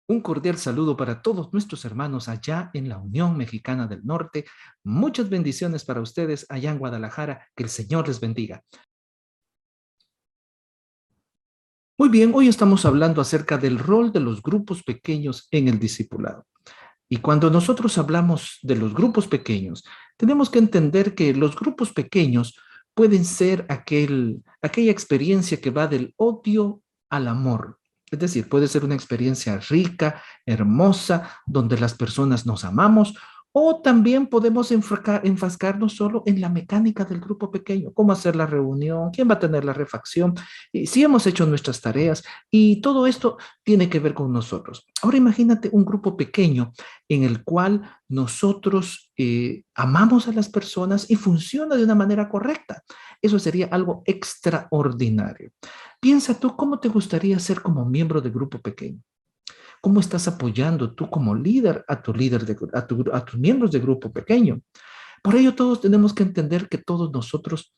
Un cordial saludo para todos nuestros hermanos allá en la Unión Mexicana del Norte. Muchas bendiciones para ustedes allá en Guadalajara. Que el Señor les bendiga. Muy bien, hoy estamos hablando acerca del rol de los grupos pequeños en el discipulado. Y cuando nosotros hablamos de los grupos pequeños, tenemos que entender que los grupos pequeños pueden ser aquella experiencia que va del odio al amor. Es decir, puede ser una experiencia rica, hermosa, donde las personas nos amamos, o también podemos enfascarnos solo en la mecánica del grupo pequeño, cómo hacer la reunión, quién va a tener la refacción, y si hemos hecho nuestras tareas, y todo esto tiene que ver con nosotros. Ahora imagínate un grupo pequeño en el cual nosotros amamos a las personas y funciona de una manera correcta. Eso sería algo extraordinario. Piensa tú cómo te gustaría ser como miembro de grupo pequeño. ¿Cómo estás apoyando tú como líder a a tus miembros de grupo pequeño? Por ello, todos tenemos que entender que todos nosotros,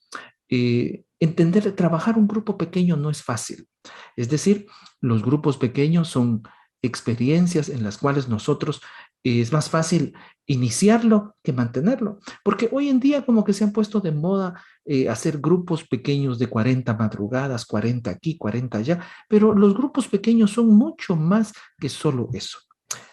trabajar un grupo pequeño no es fácil. Es decir, los grupos pequeños son experiencias en las cuales nosotros es más fácil iniciarlo que mantenerlo. Porque hoy en día como que se han puesto de moda hacer grupos pequeños de 40 madrugadas, 40 aquí, 40 allá, pero los grupos pequeños son mucho más que solo eso.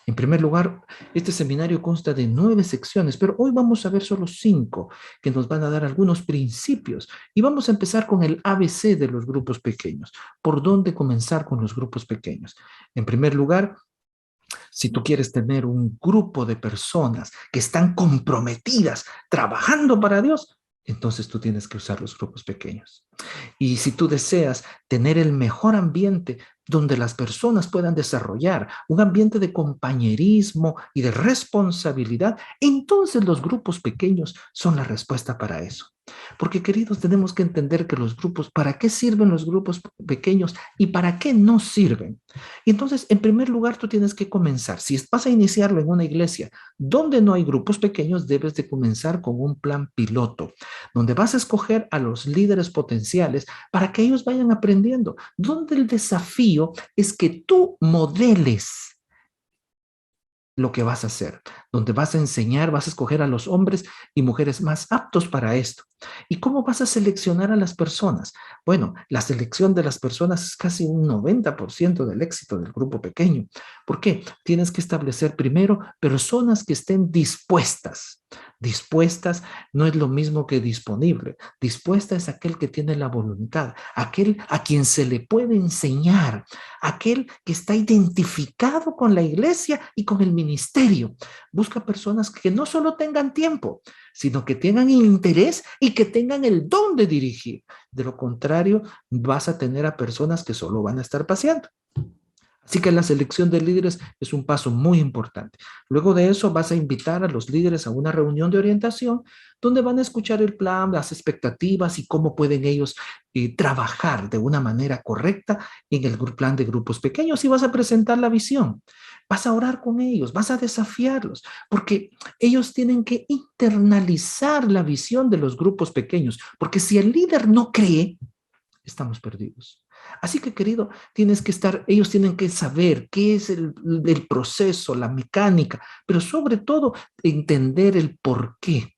En primer lugar, este seminario consta de 9 secciones, pero hoy vamos a ver solo 5 que nos van a dar algunos principios. Y vamos a empezar con el ABC de los grupos pequeños. ¿Por dónde comenzar con los grupos pequeños? En primer lugar, si tú quieres tener un grupo de personas que están comprometidas, trabajando para Dios, entonces tú tienes que usar los grupos pequeños. Y si tú deseas tener el mejor ambiente donde las personas puedan desarrollar un ambiente de compañerismo y de responsabilidad, entonces los grupos pequeños son la respuesta para eso. Porque, queridos, tenemos que entender que los grupos, ¿para qué sirven los grupos pequeños y para qué no sirven? Y entonces, en primer lugar, tú tienes que comenzar. Si vas a iniciarlo en una iglesia donde no hay grupos pequeños, debes de comenzar con un plan piloto, donde vas a escoger a los líderes potenciales para que ellos vayan aprendiendo, donde el desafío es que tú modeles lo que vas a hacer, donde vas a enseñar, vas a escoger a los hombres y mujeres más aptos para esto. ¿Y cómo vas a seleccionar a las personas? Bueno, la selección de las personas es casi un 90% del éxito del grupo pequeño. ¿Por qué? Tienes que establecer primero personas que estén dispuestas. Dispuestas no es lo mismo que disponible. Dispuesta es aquel que tiene la voluntad, aquel a quien se le puede enseñar, aquel que está identificado con la iglesia y con el ministerio. Busca personas que no solo tengan tiempo, sino que tengan interés y que tengan el don de dirigir. De lo contrario, vas a tener a personas que solo van a estar paseando. Así que la selección de líderes es un paso muy importante. Luego de eso vas a invitar a los líderes a una reunión de orientación donde van a escuchar el plan, las expectativas y cómo pueden ellos trabajar de una manera correcta en el plan de grupos pequeños y vas a presentar la visión. Vas a orar con ellos, vas a desafiarlos, porque ellos tienen que internalizar la visión de los grupos pequeños, porque si el líder no cree, estamos perdidos. Así que, querido, ellos tienen que saber qué es el proceso, la mecánica, pero sobre todo entender el por qué.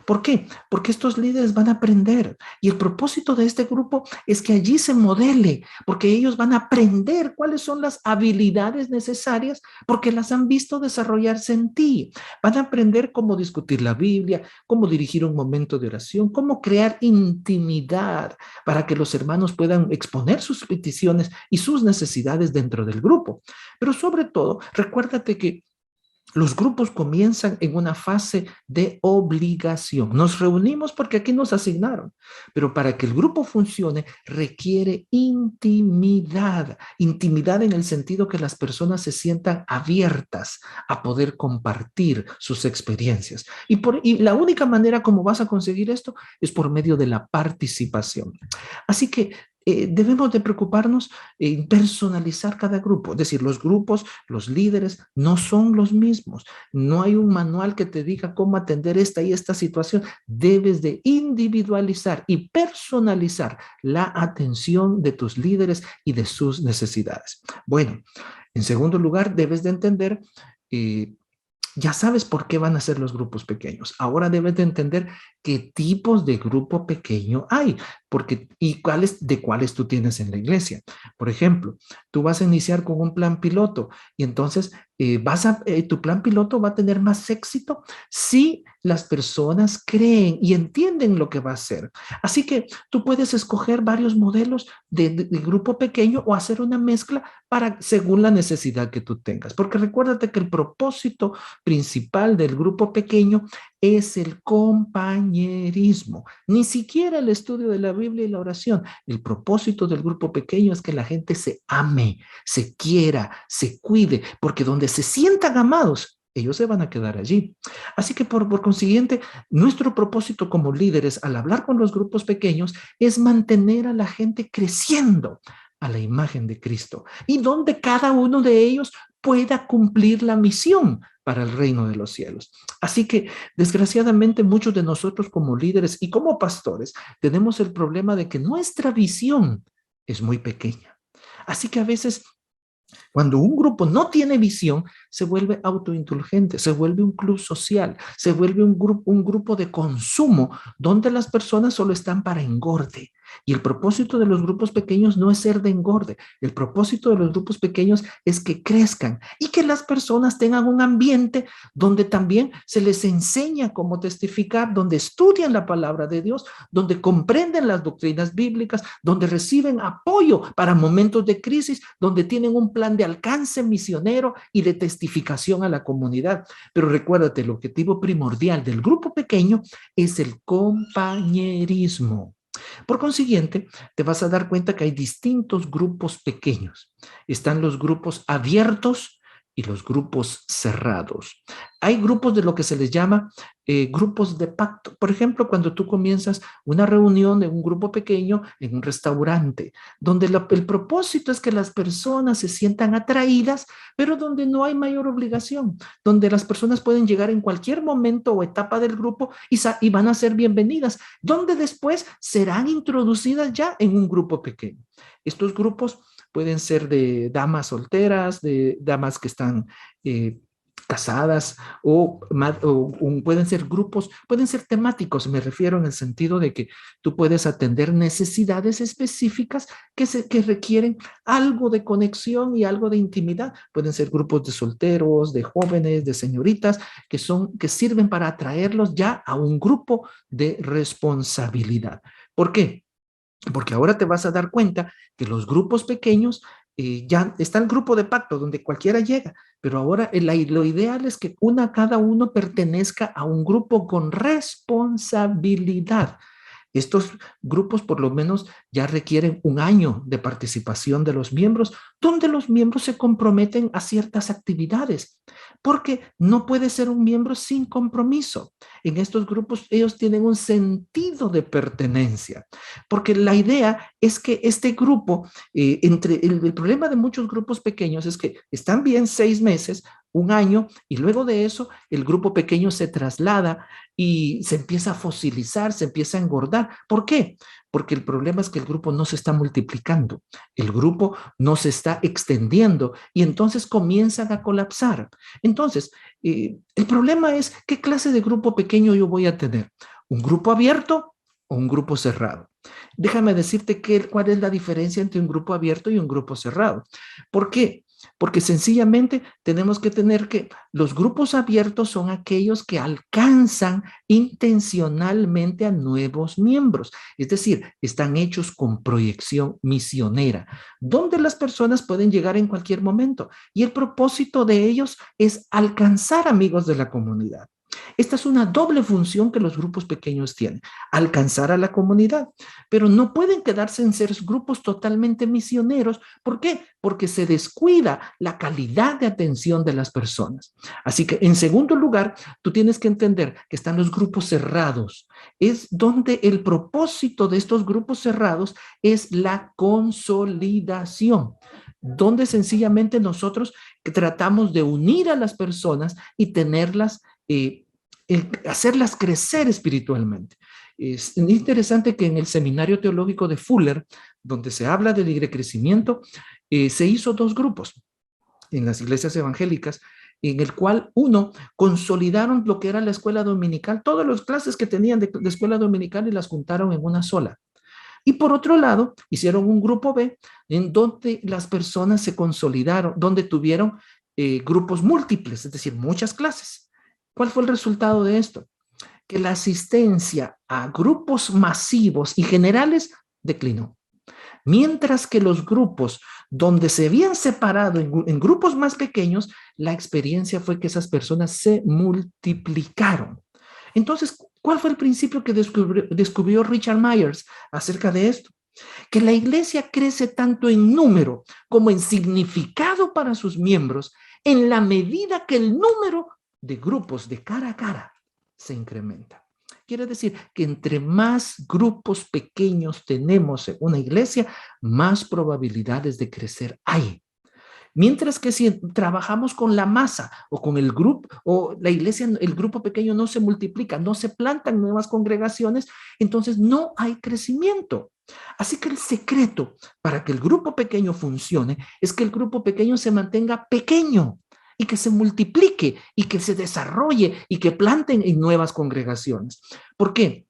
¿Por qué? Porque estos líderes van a aprender y el propósito de este grupo es que allí se modele, porque ellos van a aprender cuáles son las habilidades necesarias porque las han visto desarrollarse en ti. Van a aprender cómo discutir la Biblia, cómo dirigir un momento de oración, cómo crear intimidad para que los hermanos puedan exponer sus peticiones y sus necesidades dentro del grupo. Pero sobre todo, recuérdate que los grupos comienzan en una fase de obligación. Nos reunimos porque aquí nos asignaron, pero para que el grupo funcione requiere intimidad. Intimidad en el sentido que las personas se sientan abiertas a poder compartir sus experiencias. Y la única manera como vas a conseguir esto es por medio de la participación. Así que debemos de preocuparnos en personalizar cada grupo. Es decir, los grupos, los líderes no son los mismos. No hay un manual que te diga cómo atender esta y esta situación. Debes de individualizar y personalizar la atención de tus líderes y de sus necesidades. Bueno, En segundo lugar, debes de entender, eh, ya sabes por qué van a ser los grupos pequeños. Ahora debes de entender qué tipos de grupo pequeño hay, porque y cuáles tú tienes en la iglesia. Por ejemplo, tú vas a iniciar con un plan piloto y entonces tu plan piloto va a tener más éxito si las personas creen y entienden lo que va a hacer. Así que tú puedes escoger varios modelos de grupo pequeño o hacer una mezcla según la necesidad que tú tengas. Porque recuérdate que el propósito principal del grupo pequeño es el compañerismo, ni siquiera el estudio de la Biblia y la oración. El propósito del grupo pequeño es que la gente se ame, se quiera, se cuide, porque donde se sientan amados, ellos se van a quedar allí. Así que por consiguiente, nuestro propósito como líderes al hablar con los grupos pequeños es mantener a la gente creciendo a la imagen de Cristo y donde cada uno de ellos pueda cumplir la misión para el reino de los cielos. Así que, desgraciadamente, muchos de nosotros como líderes y como pastores tenemos el problema de que nuestra visión es muy pequeña. Así que a veces cuando un grupo no tiene visión, se vuelve autoindulgente, se vuelve un club social, se vuelve un grupo de consumo donde las personas solo están para engorde. Y el propósito de los grupos pequeños no es ser de engorde. El propósito de los grupos pequeños es que crezcan y que las personas tengan un ambiente donde también se les enseña cómo testificar, donde estudian la palabra de Dios, donde comprenden las doctrinas bíblicas, donde reciben apoyo para momentos de crisis, donde tienen un plan de alcance misionero y de testificación a la comunidad. Pero recuérdate, el objetivo primordial del grupo pequeño es el compañerismo. Por consiguiente, te vas a dar cuenta que hay distintos grupos pequeños. Están los grupos abiertos y los grupos cerrados. Hay grupos de lo que se les llama grupos de pacto. Por ejemplo, cuando tú comienzas una reunión de un grupo pequeño en un restaurante, donde el propósito es que las personas se sientan atraídas, pero donde no hay mayor obligación, donde las personas pueden llegar en cualquier momento o etapa del grupo y van a ser bienvenidas, donde después serán introducidas ya en un grupo pequeño. Estos grupos pueden ser de damas solteras, de damas que están casadas o pueden ser grupos, pueden ser temáticos, me refiero en el sentido de que tú puedes atender necesidades específicas que requieren algo de conexión y algo de intimidad. Pueden ser grupos de solteros, de jóvenes, de señoritas, que sirven para atraerlos ya a un grupo de responsabilidad. ¿Por qué? Porque ahora te vas a dar cuenta que los grupos pequeños, ya está el grupo de pacto donde cualquiera llega, pero ahora lo ideal es que cada uno pertenezca a un grupo con responsabilidad. Estos grupos por lo menos ya requieren un año de participación de los miembros, donde los miembros se comprometen a ciertas actividades, porque no puede ser un miembro sin compromiso. En estos grupos ellos tienen un sentido de pertenencia, porque la idea es que este grupo, el problema de muchos grupos pequeños es que están bien 6 meses, un año, y luego de eso el grupo pequeño se traslada y se empieza a fosilizar, se empieza a engordar. ¿Por qué? Porque el problema es que el grupo no se está multiplicando, el grupo no se está extendiendo y entonces comienzan a colapsar. Entonces, el problema es qué clase de grupo pequeño yo voy a tener. ¿Un grupo abierto o un grupo cerrado? Déjame decirte cuál es la diferencia entre un grupo abierto y un grupo cerrado. ¿Por qué? Porque sencillamente tenemos que tener que los grupos abiertos son aquellos que alcanzan intencionalmente a nuevos miembros, es decir, están hechos con proyección misionera, donde las personas pueden llegar en cualquier momento y el propósito de ellos es alcanzar amigos de la comunidad. Esta es una doble función que los grupos pequeños tienen, alcanzar a la comunidad, pero no pueden quedarse en ser grupos totalmente misioneros. ¿Por qué? Porque se descuida la calidad de atención de las personas. Así que, en segundo lugar, tú tienes que entender que están los grupos cerrados. Es donde el propósito de estos grupos cerrados es la consolidación, donde sencillamente nosotros tratamos de unir a las personas y tenerlas, hacerlas crecer espiritualmente. Es interesante que en el seminario teológico de Fuller, donde se habla del libre crecimiento, se hizo dos grupos. en las iglesias evangélicas, en el cual consolidaron lo que era la escuela dominical, todas las clases que tenían de escuela dominical y las juntaron en una sola. Y por otro lado, hicieron un grupo B en donde las personas se consolidaron, donde tuvieron grupos múltiples, es decir, muchas clases. ¿Cuál fue el resultado de esto? Que la asistencia a grupos masivos y generales declinó. Mientras que los grupos donde se habían separado en grupos más pequeños, la experiencia fue que esas personas se multiplicaron. Entonces, ¿cuál fue el principio que descubrió Richard Myers acerca de esto? Que la iglesia crece tanto en número como en significado para sus miembros en la medida que el número de grupos de cara a cara se incrementa. Quiere decir que entre más grupos pequeños tenemos en una iglesia, más probabilidades de crecer hay. Mientras que si trabajamos con la masa o con el grupo, o la iglesia, el grupo pequeño no se multiplica, no se plantan nuevas congregaciones, entonces no hay crecimiento. Así que el secreto para que el grupo pequeño funcione es que el grupo pequeño se mantenga pequeño y que se multiplique y que se desarrolle y que planten en nuevas congregaciones. ¿Por qué?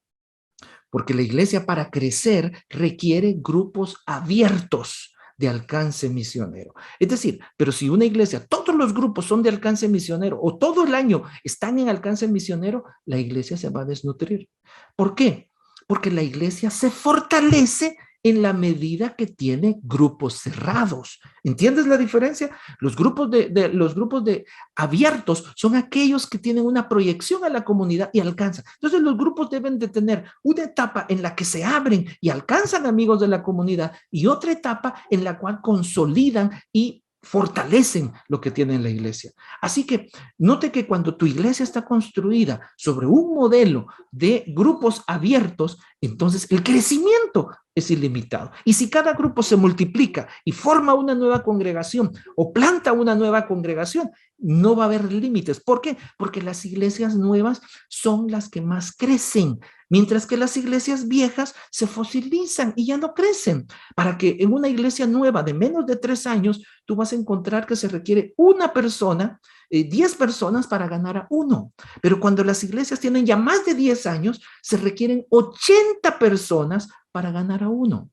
Porque la iglesia para crecer requiere grupos abiertos de alcance misionero. Es decir, pero si una iglesia, todos los grupos son de alcance misionero o todo el año están en alcance misionero, la iglesia se va a desnutrir. ¿Por qué? Porque la iglesia se fortalece en la medida que tiene grupos cerrados. ¿Entiendes la diferencia? Los grupos de abiertos son aquellos que tienen una proyección a la comunidad y alcanzan. Entonces los grupos deben de tener una etapa en la que se abren y alcanzan amigos de la comunidad y otra etapa en la cual consolidan y fortalecen lo que tiene la iglesia. Así que note que cuando tu iglesia está construida sobre un modelo de grupos abiertos, entonces el crecimiento es ilimitado. Y si cada grupo se multiplica y forma una nueva congregación o planta una nueva congregación, no va a haber límites. ¿Por qué? Porque las iglesias nuevas son las que más crecen, mientras que las iglesias viejas se fosilizan y ya no crecen. Para que en una iglesia nueva de menos de 3 años, tú vas a encontrar que se requiere una persona, 10 personas para ganar a uno. Pero cuando las iglesias tienen ya más de 10 años, se requieren 80 personas para ganar a uno.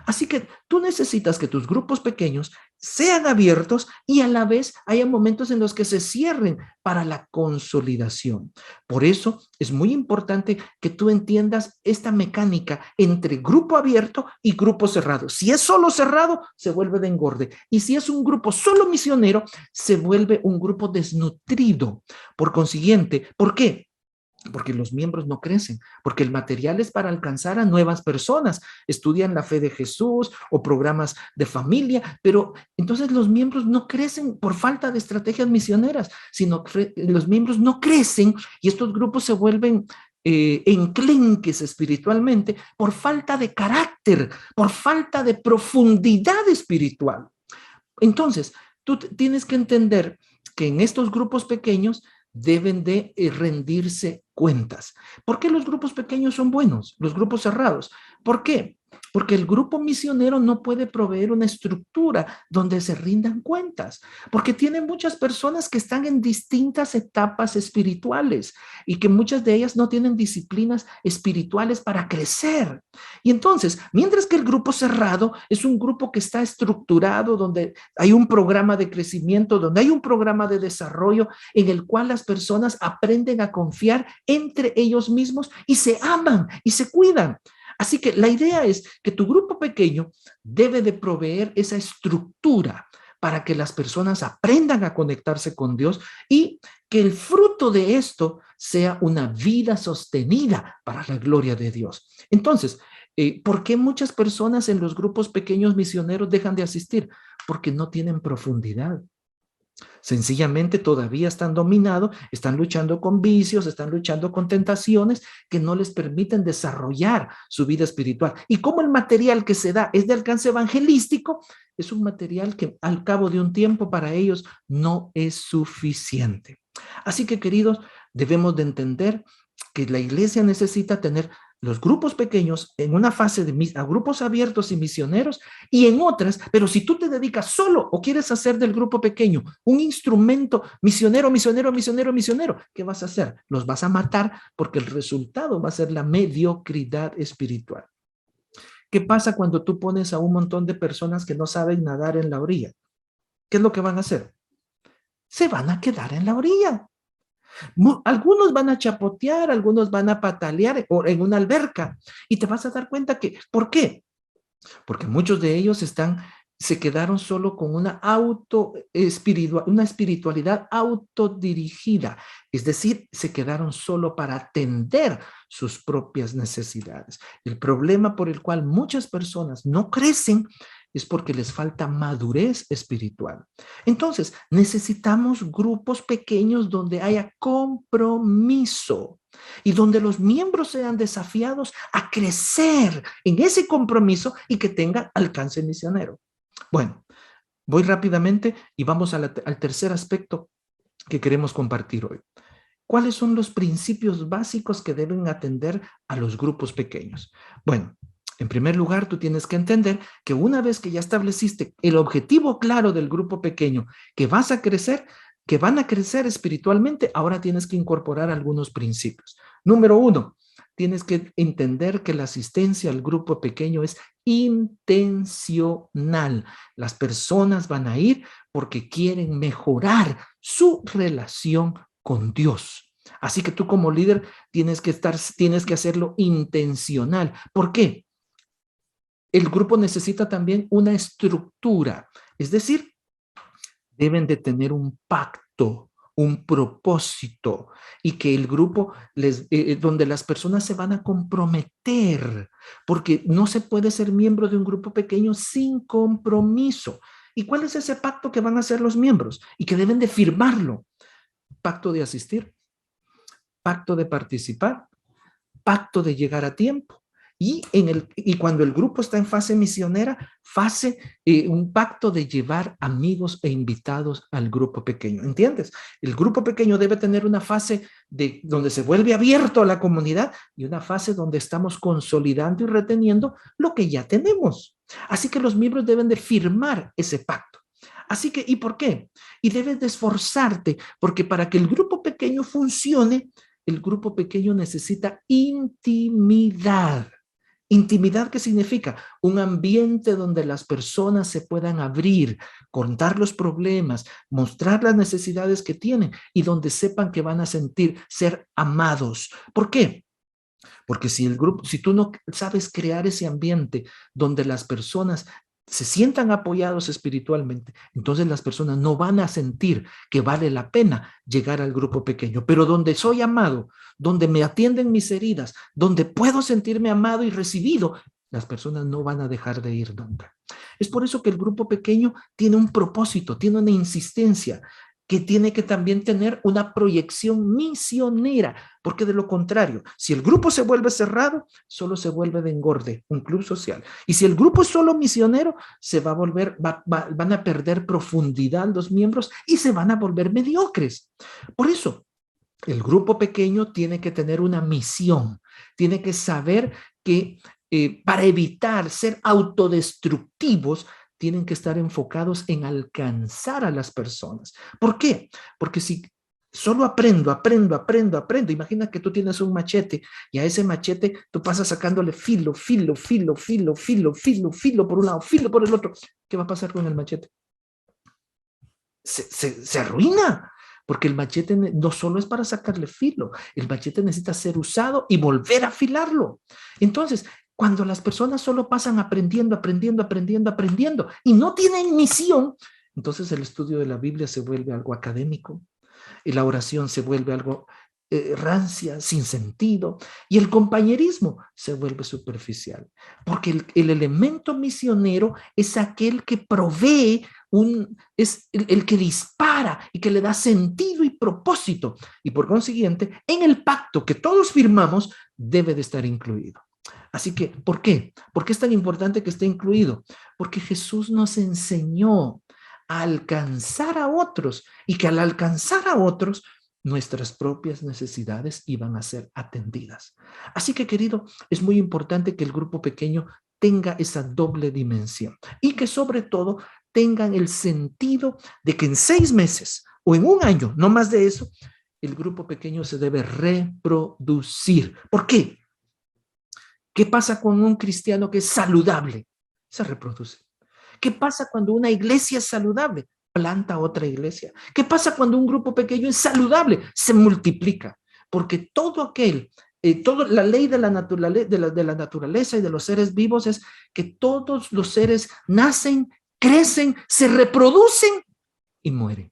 Así que tú necesitas que tus grupos pequeños sean abiertos y a la vez haya momentos en los que se cierren para la consolidación. Por eso es muy importante que tú entiendas esta mecánica entre grupo abierto y grupo cerrado. Si es solo cerrado, se vuelve de engorde. Y si es un grupo solo misionero, se vuelve un grupo desnutrido. Por consiguiente, ¿por qué? Porque los miembros no crecen, porque el material es para alcanzar a nuevas personas, estudian la fe de Jesús o programas de familia, pero entonces los miembros no crecen por falta de estrategias misioneras, sino que los miembros no crecen y estos grupos se vuelven enclenques espiritualmente por falta de carácter, por falta de profundidad espiritual. Entonces, tú tienes que entender que en estos grupos pequeños deben de rendirse cuentas. ¿Por qué los grupos pequeños son buenos? Los grupos cerrados. ¿Por qué? Porque el grupo misionero no puede proveer una estructura donde se rindan cuentas, porque tiene muchas personas que están en distintas etapas espirituales y que muchas de ellas no tienen disciplinas espirituales para crecer. Y entonces, mientras que el grupo cerrado es un grupo que está estructurado, donde hay un programa de crecimiento, donde hay un programa de desarrollo en el cual las personas aprenden a confiar entre ellos mismos y se aman y se cuidan. Así que la idea es que tu grupo pequeño debe de proveer esa estructura para que las personas aprendan a conectarse con Dios y que el fruto de esto sea una vida sostenida para la gloria de Dios. Entonces, ¿por qué muchas personas en los grupos pequeños misioneros dejan de asistir? Porque no tienen profundidad. Sencillamente todavía están dominados, están luchando con vicios, están luchando con tentaciones que no les permiten desarrollar su vida espiritual. Y como el material que se da es de alcance evangelístico, es un material que al cabo de un tiempo para ellos no es suficiente. Así que, queridos, debemos de entender que la iglesia necesita tener los grupos pequeños en una fase a grupos abiertos y misioneros, y en otras, pero si tú te dedicas solo o quieres hacer del grupo pequeño un instrumento misionero, misionero, misionero, misionero, ¿qué vas a hacer? Los vas a matar porque el resultado va a ser la mediocridad espiritual. ¿Qué pasa cuando tú pones a un montón de personas que no saben nadar en la orilla? ¿Qué es lo que van a hacer? Se van a quedar en la orilla. Algunos van a chapotear, algunos van a patalear en una alberca y te vas a dar cuenta que, ¿por qué? Porque muchos de ellos se quedaron solo con una una espiritualidad autodirigida, es decir, se quedaron solo para atender sus propias necesidades. El problema por el cual muchas personas no crecen es porque les falta madurez espiritual. Entonces, necesitamos grupos pequeños donde haya compromiso y donde los miembros sean desafiados a crecer en ese compromiso y que tengan alcance misionero. Bueno, voy rápidamente y vamos al tercer aspecto que queremos compartir hoy. ¿Cuáles son los principios básicos que deben atender a los grupos pequeños? Bueno, en primer lugar, tú tienes que entender que una vez que ya estableciste el objetivo claro del grupo pequeño, que vas a crecer, que van a crecer espiritualmente, ahora tienes que incorporar algunos principios. Número 1, tienes que entender que la asistencia al grupo pequeño es intencional. Las personas van a ir porque quieren mejorar su relación con Dios. Así que tú como líder tienes que hacerlo intencional. ¿Por qué? El grupo necesita también una estructura, es decir, deben de tener un pacto, un propósito, y que el grupo donde las personas se van a comprometer, porque no se puede ser miembro de un grupo pequeño sin compromiso. ¿Y cuál es ese pacto que van a hacer los miembros y que deben de firmarlo? Pacto de asistir, pacto de participar, pacto de llegar a tiempo. Y cuando el grupo está en fase misionera, un pacto de llevar amigos e invitados al grupo pequeño. ¿Entiendes? El grupo pequeño debe tener una fase donde se vuelve abierto a la comunidad y una fase donde estamos consolidando y reteniendo lo que ya tenemos. Así que los miembros deben de firmar ese pacto. Así que, ¿y por qué? Y debes de esforzarte, porque para que el grupo pequeño funcione, el grupo pequeño necesita intimidad. Intimidad, ¿qué significa? Un ambiente donde las personas se puedan abrir, contar los problemas, mostrar las necesidades que tienen y donde sepan que van a ser amados. ¿Por qué? Porque si tú no sabes crear ese ambiente donde las personas se sientan apoyados espiritualmente, entonces las personas no van a sentir que vale la pena llegar al grupo pequeño. Pero donde soy amado, donde me atienden mis heridas, donde puedo sentirme amado y recibido, las personas no van a dejar de ir nunca. Es por eso que el grupo pequeño tiene un propósito, tiene una insistencia, que tiene que también tener una proyección misionera, porque de lo contrario, si el grupo se vuelve cerrado, solo se vuelve de engorde, un club social. Y si el grupo es solo misionero, van a perder profundidad los miembros y se van a volver mediocres. Por eso, el grupo pequeño tiene que tener una misión, tiene que saber que para evitar ser autodestructivos, tienen que estar enfocados en alcanzar a las personas. ¿Por qué? Porque si solo aprendo, imagina que tú tienes un machete y a ese machete tú pasas sacándole filo por un lado, filo por el otro. ¿Qué va a pasar con el machete? Se arruina, porque el machete no solo es para sacarle filo, el machete necesita ser usado y volver a afilarlo. Entonces, cuando las personas solo pasan aprendiendo y no tienen misión, entonces el estudio de la Biblia se vuelve algo académico y la oración se vuelve algo rancia, sin sentido, y el compañerismo se vuelve superficial, porque el elemento misionero es aquel que provee, es el que dispara y que le da sentido y propósito, y por consiguiente, en el pacto que todos firmamos, debe de estar incluido. Así que, ¿por qué? ¿Por qué es tan importante que esté incluido? Porque Jesús nos enseñó a alcanzar a otros y que al alcanzar a otros nuestras propias necesidades iban a ser atendidas. Así que, querido, es muy importante que el grupo pequeño tenga esa doble dimensión y que sobre todo tengan el sentido de que en 6 meses o en un año, no más de eso, el grupo pequeño se debe reproducir. ¿Por qué? ¿Qué pasa con un cristiano que es saludable? Se reproduce. ¿Qué pasa cuando una iglesia es saludable? Planta otra iglesia. ¿Qué pasa cuando un grupo pequeño es saludable? Se multiplica. Porque todo aquel, la ley de la naturaleza y de los seres vivos es que todos los seres nacen, crecen, se reproducen y mueren.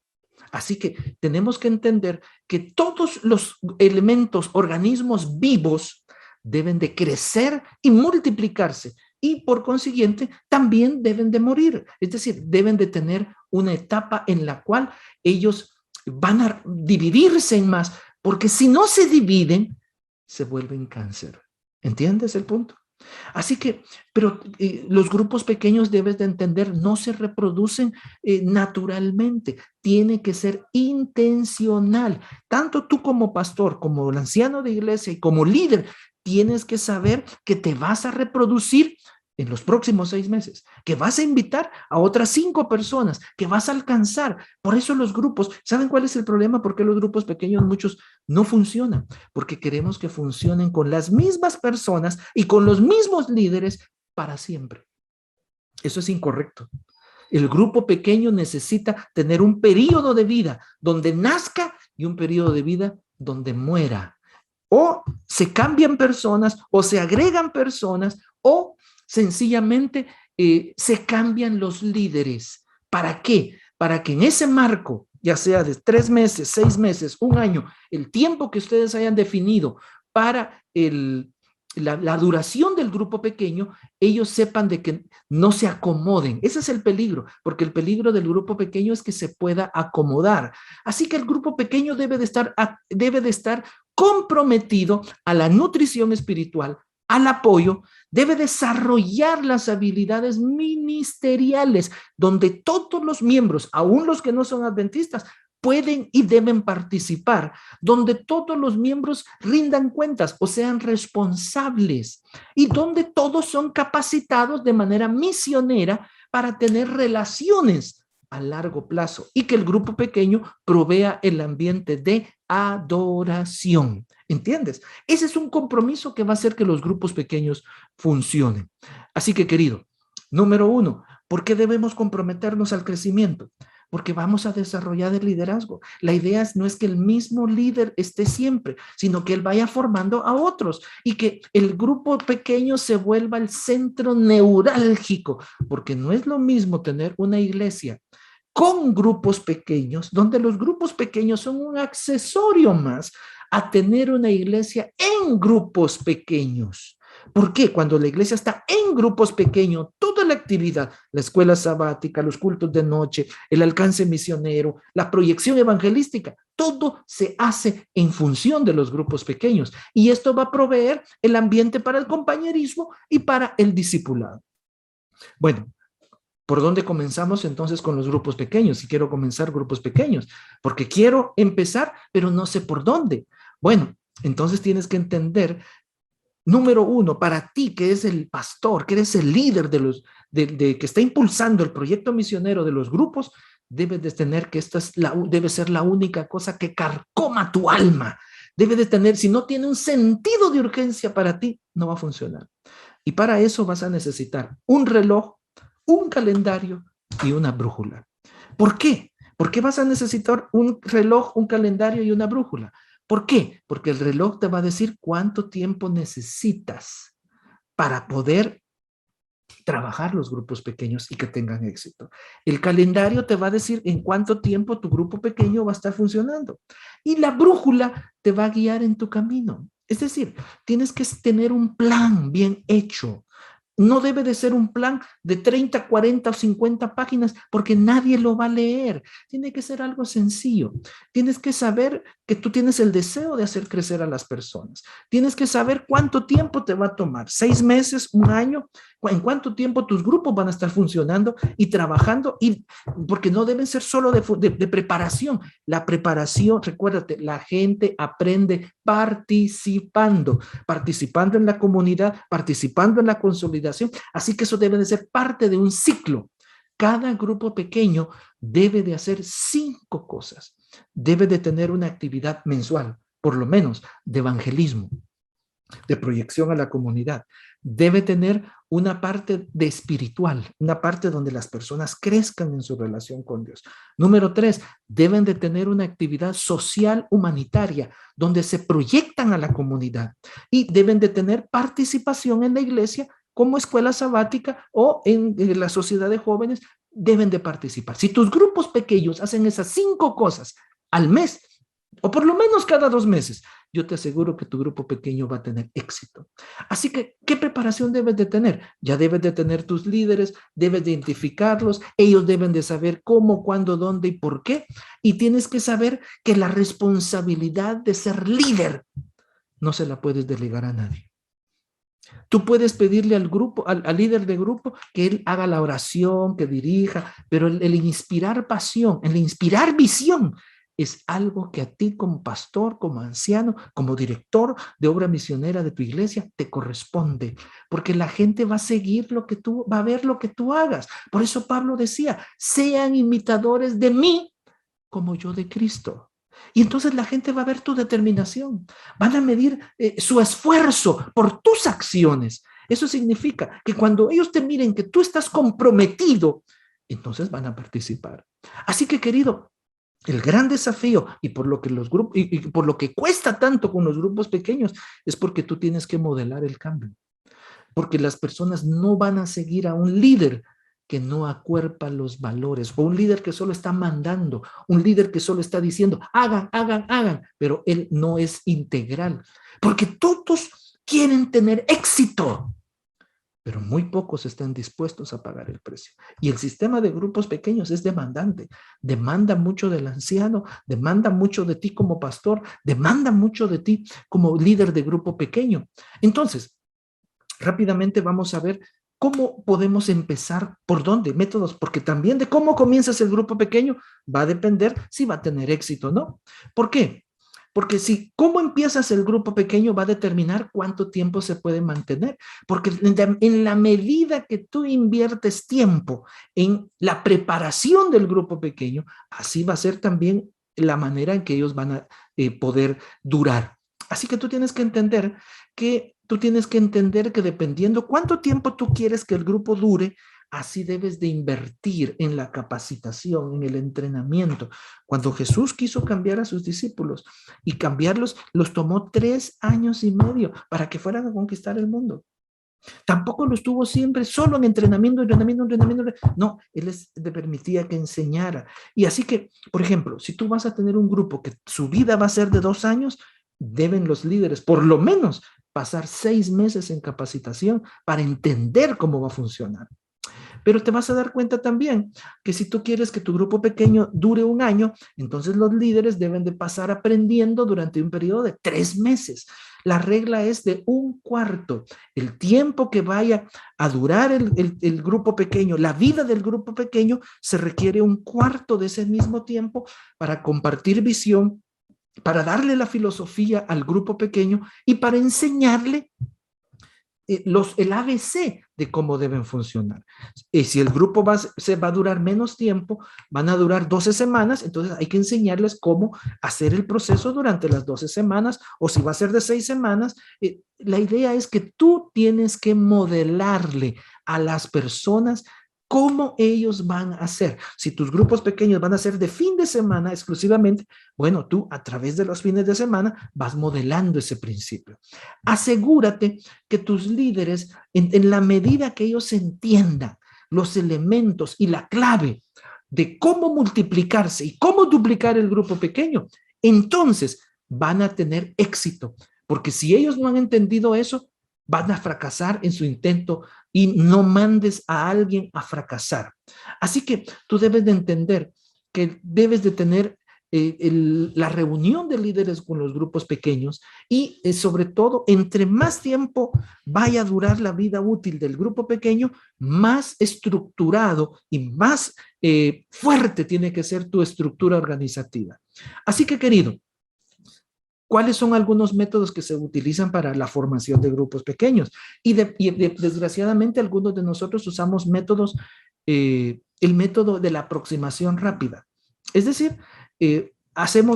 Así que tenemos que entender que todos los elementos, organismos vivos, deben de crecer y multiplicarse y por consiguiente también deben de morir. Es decir, deben de tener una etapa en la cual ellos van a dividirse en más, porque si no se dividen, se vuelven cáncer. ¿Entiendes el punto? Así que, pero los grupos pequeños, debes de entender, no se reproducen naturalmente, tiene que ser intencional. Tanto tú como pastor, como el anciano de iglesia y como líder, tienes que saber que te vas a reproducir en los próximos 6 meses, que vas a invitar a otras 5 personas, que vas a alcanzar. Por eso los grupos, ¿saben cuál es el problema? ¿Por qué los grupos pequeños muchos no funcionan? Porque queremos que funcionen con las mismas personas y con los mismos líderes para siempre. Eso es incorrecto. El grupo pequeño necesita tener un periodo de vida donde nazca y un periodo de vida donde muera. O se cambian personas, o se agregan personas, o sencillamente se cambian los líderes. ¿Para qué? Para que en ese marco, ya sea de 3 meses, 6 meses, un año, el tiempo que ustedes hayan definido para la duración del grupo pequeño, ellos sepan de que no se acomoden. Ese es el peligro, porque el peligro del grupo pequeño es que se pueda acomodar. Así que el grupo pequeño debe de estar comprometido a la nutrición espiritual, al apoyo, debe desarrollar las habilidades ministeriales, donde todos los miembros, aún los que no son adventistas, pueden y deben participar, donde todos los miembros rindan cuentas o sean responsables y donde todos son capacitados de manera misionera para tener relaciones a largo plazo y que el grupo pequeño provea el ambiente de adoración. ¿Entiendes? Ese es un compromiso que va a hacer que los grupos pequeños funcionen. Así que, querido, número 1, ¿por qué debemos comprometernos al crecimiento? Porque vamos a desarrollar el liderazgo. La idea no es que el mismo líder esté siempre, sino que él vaya formando a otros y que el grupo pequeño se vuelva el centro neurálgico, porque no es lo mismo tener una iglesia con grupos pequeños, donde los grupos pequeños son un accesorio más a tener una iglesia en grupos pequeños. ¿Por qué? Cuando la iglesia está en grupos pequeños, toda la actividad, la escuela sabática, los cultos de noche, el alcance misionero, la proyección evangelística, todo se hace en función de los grupos pequeños. Y esto va a proveer el ambiente para el compañerismo y para el discipulado. Bueno, ¿por dónde comenzamos entonces con los grupos pequeños? Si quiero comenzar grupos pequeños, porque quiero empezar, pero no sé por dónde. Bueno, entonces tienes que entender, número 1, para ti que eres el pastor, que eres el líder que está impulsando el proyecto misionero de los grupos, debes de tener que debe ser la única cosa que carcoma tu alma. Debe de tener, si no tiene un sentido de urgencia para ti, no va a funcionar. Y para eso vas a necesitar un reloj, un calendario y una brújula. ¿Por qué? ¿Por qué vas a necesitar un reloj, un calendario y una brújula? ¿Por qué? Porque el reloj te va a decir cuánto tiempo necesitas para poder trabajar los grupos pequeños y que tengan éxito. El calendario te va a decir en cuánto tiempo tu grupo pequeño va a estar funcionando. Y la brújula te va a guiar en tu camino. Es decir, tienes que tener un plan bien hecho. No debe de ser un plan de 30, 40 o 50 páginas porque nadie lo va a leer. Tiene que ser algo sencillo. Tienes que saber que tú tienes el deseo de hacer crecer a las personas. Tienes que saber cuánto tiempo te va a tomar. 6 meses, un año. en cuánto tiempo tus grupos van a estar funcionando y trabajando, y porque no deben ser solo de preparación. La preparación, recuérdate, la gente aprende participando, participando en la comunidad, participando en la consolidación. Así que eso debe de ser parte de un ciclo. Cada grupo pequeño debe de hacer 5 cosas. Debe de tener una actividad mensual, por lo menos, de evangelismo, de proyección a la comunidad. Debe tener una parte de espiritual, una parte donde las personas crezcan en su relación con Dios. Número 3, deben de tener una actividad social humanitaria, donde se proyectan a la comunidad, y deben de tener participación en la iglesia como escuela sabática o en la sociedad de jóvenes. Deben de participar. Si tus grupos pequeños hacen esas 5 cosas al mes, o por lo menos cada 2 meses, yo te aseguro que tu grupo pequeño va a tener éxito. Así que, ¿qué preparación debes de tener? Ya debes de tener tus líderes, debes de identificarlos, ellos deben de saber cómo, cuándo, dónde y por qué. Y tienes que saber que la responsabilidad de ser líder no se la puedes delegar a nadie. Tú puedes pedirle al grupo, al líder de grupo, que él haga la oración, que dirija, pero el inspirar pasión, el inspirar visión, es algo que a ti como pastor, como anciano, como director de obra misionera de tu iglesia, te corresponde, porque la gente va a seguir lo que tú, va a ver lo que tú hagas. Por eso Pablo decía, sean imitadores de mí como yo de Cristo. Y entonces la gente va a ver tu determinación, van a medir su esfuerzo por tus acciones. Eso significa que cuando ellos te miren que tú estás comprometido, entonces van a participar. Así que, querido, el gran desafío, y por lo que los grupos, y por lo que cuesta tanto con los grupos pequeños, es porque tú tienes que modelar el cambio. Porque las personas no van a seguir a un líder que no acuerpa los valores, o un líder que solo está mandando, un líder que solo está diciendo, hagan, hagan, hagan, pero él no es integral, porque todos quieren tener éxito, pero muy pocos están dispuestos a pagar el precio. Y el sistema de grupos pequeños es demandante, demanda mucho del anciano, demanda mucho de ti como pastor, demanda mucho de ti como líder de grupo pequeño. Entonces, rápidamente vamos a ver cómo podemos empezar, por dónde, métodos, porque también de cómo comienzas el grupo pequeño va a depender si va a tener éxito o no. ¿Por qué? Porque si cómo empiezas el grupo pequeño va a determinar cuánto tiempo se puede mantener. Porque en la medida que tú inviertes tiempo en la preparación del grupo pequeño, así va a ser también la manera en que ellos van a poder durar. Así que tú tienes que entender que dependiendo cuánto tiempo tú quieres que el grupo dure, así debes de invertir en la capacitación, en el entrenamiento. Cuando Jesús quiso cambiar a sus discípulos y cambiarlos, los tomó 3 años y medio para que fueran a conquistar el mundo. Tampoco lo estuvo siempre solo en entrenamiento, entrenamiento, entrenamiento. No, él les permitía que enseñara. Y así que, por ejemplo, si tú vas a tener un grupo que su vida va a ser de 2 años, deben los líderes por lo menos pasar 6 meses en capacitación para entender cómo va a funcionar. Pero te vas a dar cuenta también que si tú quieres que tu grupo pequeño dure 1 año, entonces los líderes deben de pasar aprendiendo durante un periodo de 3 meses. La regla es de 1/4. El tiempo que vaya a durar el grupo pequeño, la vida del grupo pequeño, se requiere 1/4 de ese mismo tiempo para compartir visión, para darle la filosofía al grupo pequeño y para enseñarle el ABC de cómo deben funcionar. Y si el grupo se va a durar menos tiempo, van a durar 12 semanas, entonces hay que enseñarles cómo hacer el proceso durante las 12 semanas, o si va a ser de 6 semanas, la idea es que tú tienes que modelarle a las personas cómo ellos van a hacer. Si tus grupos pequeños van a ser de fin de semana exclusivamente, bueno, tú a través de los fines de semana vas modelando ese principio. Asegúrate que tus líderes, en la medida que ellos entiendan los elementos y la clave de cómo multiplicarse y cómo duplicar el grupo pequeño, entonces van a tener éxito. Porque si ellos no han entendido eso, van a fracasar en su intento, y no mandes a alguien a fracasar. Así que tú debes de entender que debes de tener la reunión de líderes con los grupos pequeños y sobre todo, entre más tiempo vaya a durar la vida útil del grupo pequeño, más estructurado y más fuerte tiene que ser tu estructura organizativa. Así que, querido, ¿cuáles son algunos métodos que se utilizan para la formación de grupos pequeños? Desgraciadamente, algunos de nosotros usamos métodos, el método de la aproximación rápida. Es decir,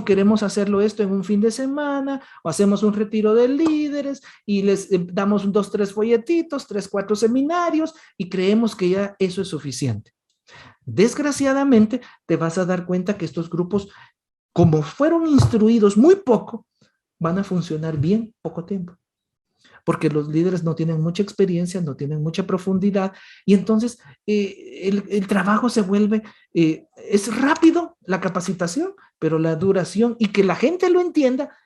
queremos hacerlo esto en un fin de semana, o hacemos un retiro de líderes y les damos 2, 3 folletitos, 3, 4 seminarios y creemos que ya eso es suficiente. Desgraciadamente, te vas a dar cuenta que estos grupos, como fueron instruidos muy poco, van a funcionar bien poco tiempo. Porque los líderes no tienen mucha experiencia, no tienen mucha profundidad, y entonces el trabajo se vuelve, es rápido la capacitación, pero la duración y que la gente lo entienda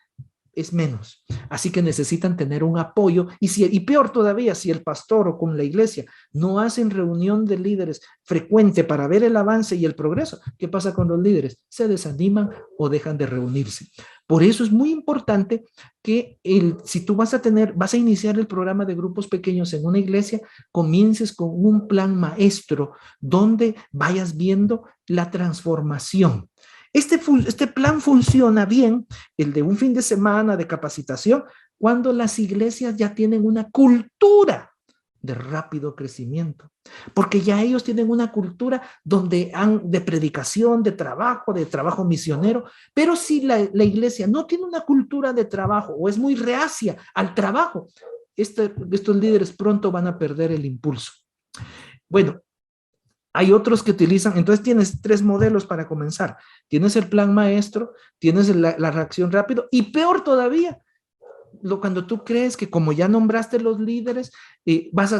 es menos. Así que necesitan tener un apoyo y peor todavía, si el pastor o con la iglesia no hacen reunión de líderes frecuente para ver el avance y el progreso, ¿qué pasa con los líderes? Se desaniman o dejan de reunirse. Por eso es muy importante que si tú vas a iniciar el programa de grupos pequeños en una iglesia, comiences con un plan maestro donde vayas viendo la transformación. Este plan funciona bien, el de un fin de semana de capacitación, cuando las iglesias ya tienen una cultura de rápido crecimiento, porque ya ellos tienen una cultura de predicación, de trabajo misionero, pero si la iglesia no tiene una cultura de trabajo o es muy reacia al trabajo, estos líderes pronto van a perder el impulso. Bueno, hay otros que utilizan, entonces tienes 3 modelos para comenzar. Tienes el plan maestro, tienes la reacción rápido y peor todavía, cuando tú crees que como ya nombraste los líderes,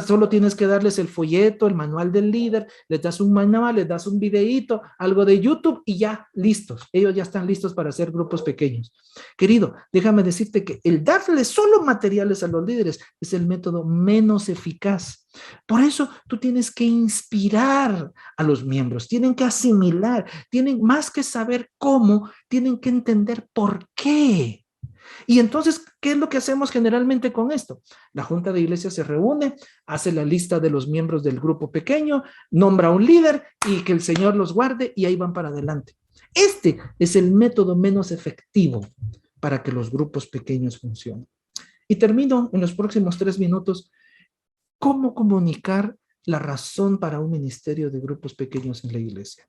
solo tienes que darles el folleto, el manual del líder, les das un manual, les das un videíto, algo de YouTube y ya, listos. Ellos ya están listos para hacer grupos pequeños. Querido, déjame decirte que el darle solo materiales a los líderes es el método menos eficaz. Por eso tú tienes que inspirar a los miembros, tienen que asimilar, tienen más que saber cómo, tienen que entender por qué. Y entonces, ¿qué es lo que hacemos generalmente con esto? La Junta de Iglesia se reúne, hace la lista de los miembros del grupo pequeño, nombra un líder y que el Señor los guarde y ahí van para adelante. Este es el método menos efectivo para que los grupos pequeños funcionen. Y termino en los próximos 3 minutos. ¿Cómo comunicar la razón para un ministerio de grupos pequeños en la iglesia?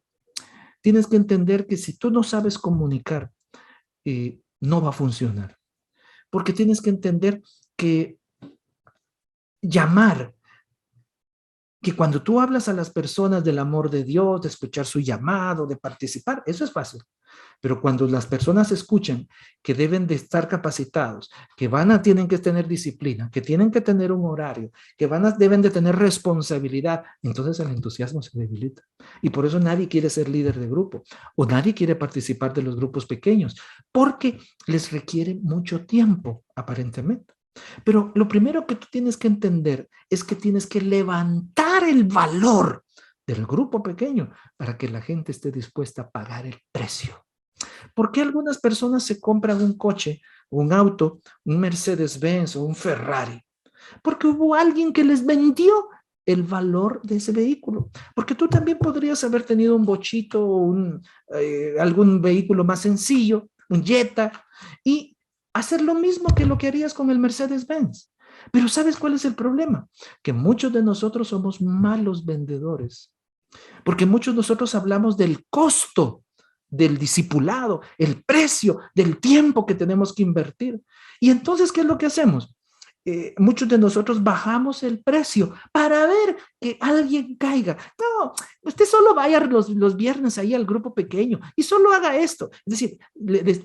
Tienes que entender que si tú no sabes comunicar, no va a funcionar. Porque tienes que entender que que cuando tú hablas a las personas del amor de Dios, de escuchar su llamado, de participar, eso es fácil. Pero cuando las personas escuchan que deben de estar capacitados, que tienen que tener disciplina, que tienen que tener un horario, que deben de tener responsabilidad, entonces el entusiasmo se debilita. Y por eso nadie quiere ser líder de grupo o nadie quiere participar de los grupos pequeños, porque les requiere mucho tiempo, aparentemente. Pero lo primero que tú tienes que entender es que tienes que levantar el valor del grupo pequeño para que la gente esté dispuesta a pagar el precio. ¿Por qué algunas personas se compran un coche, un auto, un Mercedes-Benz o un Ferrari? Porque hubo alguien que les vendió el valor de ese vehículo. Porque tú también podrías haber tenido un bochito o algún vehículo más sencillo, un Jetta, y hacer lo mismo que lo que harías con el Mercedes-Benz. Pero ¿sabes cuál es el problema? Que muchos de nosotros somos malos vendedores. Porque muchos de nosotros hablamos del costo del discipulado, el precio del tiempo que tenemos que invertir. Y entonces, ¿qué es lo que hacemos? Muchos de nosotros bajamos el precio para ver que alguien caiga. No, usted solo vaya los viernes ahí al grupo pequeño y solo haga esto. Es decir,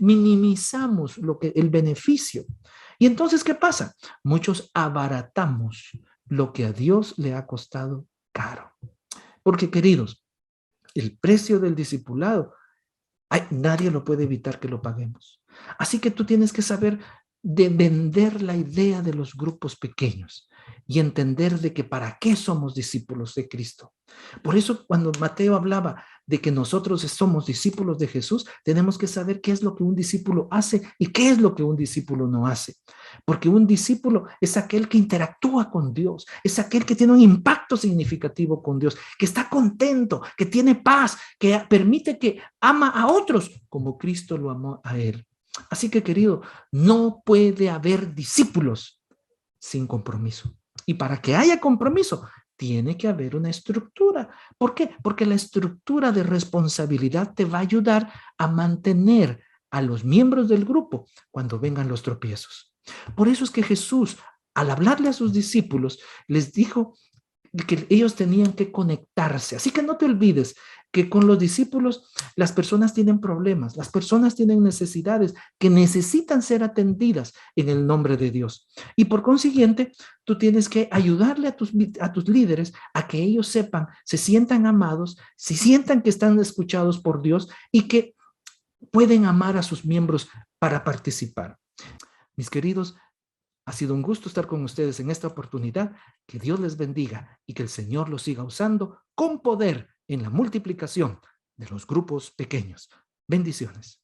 minimizamos el beneficio. Y entonces, ¿qué pasa? Muchos abaratamos lo que a Dios le ha costado caro. Porque, queridos, el precio del discipulado, nadie lo puede evitar que lo paguemos. Así que tú tienes que saber de vender la idea de los grupos pequeños. y entender de que para qué somos discípulos de Cristo. Por eso cuando Mateo hablaba de que nosotros somos discípulos de Jesús, tenemos que saber qué es lo que un discípulo hace y qué es lo que un discípulo no hace. Porque un discípulo es aquel que interactúa con Dios, es aquel que tiene un impacto significativo con Dios, que está contento, que tiene paz, que permite que ama a otros como Cristo lo amó a él. Así que, querido, no puede haber discípulos sin compromiso. Y para que haya compromiso, tiene que haber una estructura. ¿Por qué? Porque la estructura de responsabilidad te va a ayudar a mantener a los miembros del grupo cuando vengan los tropiezos. Por eso es que Jesús, al hablarle a sus discípulos, les dijo que ellos tenían que conectarse. Así que no te olvides que con los discípulos las personas tienen problemas, las personas tienen necesidades que necesitan ser atendidas en el nombre de Dios. Y por consiguiente, tú tienes que ayudarle a tus líderes a que ellos sepan, se sientan amados, se sientan que están escuchados por Dios y que pueden amar a sus miembros para participar. Mis queridos, ha sido un gusto estar con ustedes en esta oportunidad. Que Dios les bendiga y que el Señor los siga usando con poder en la multiplicación de los grupos pequeños. Bendiciones.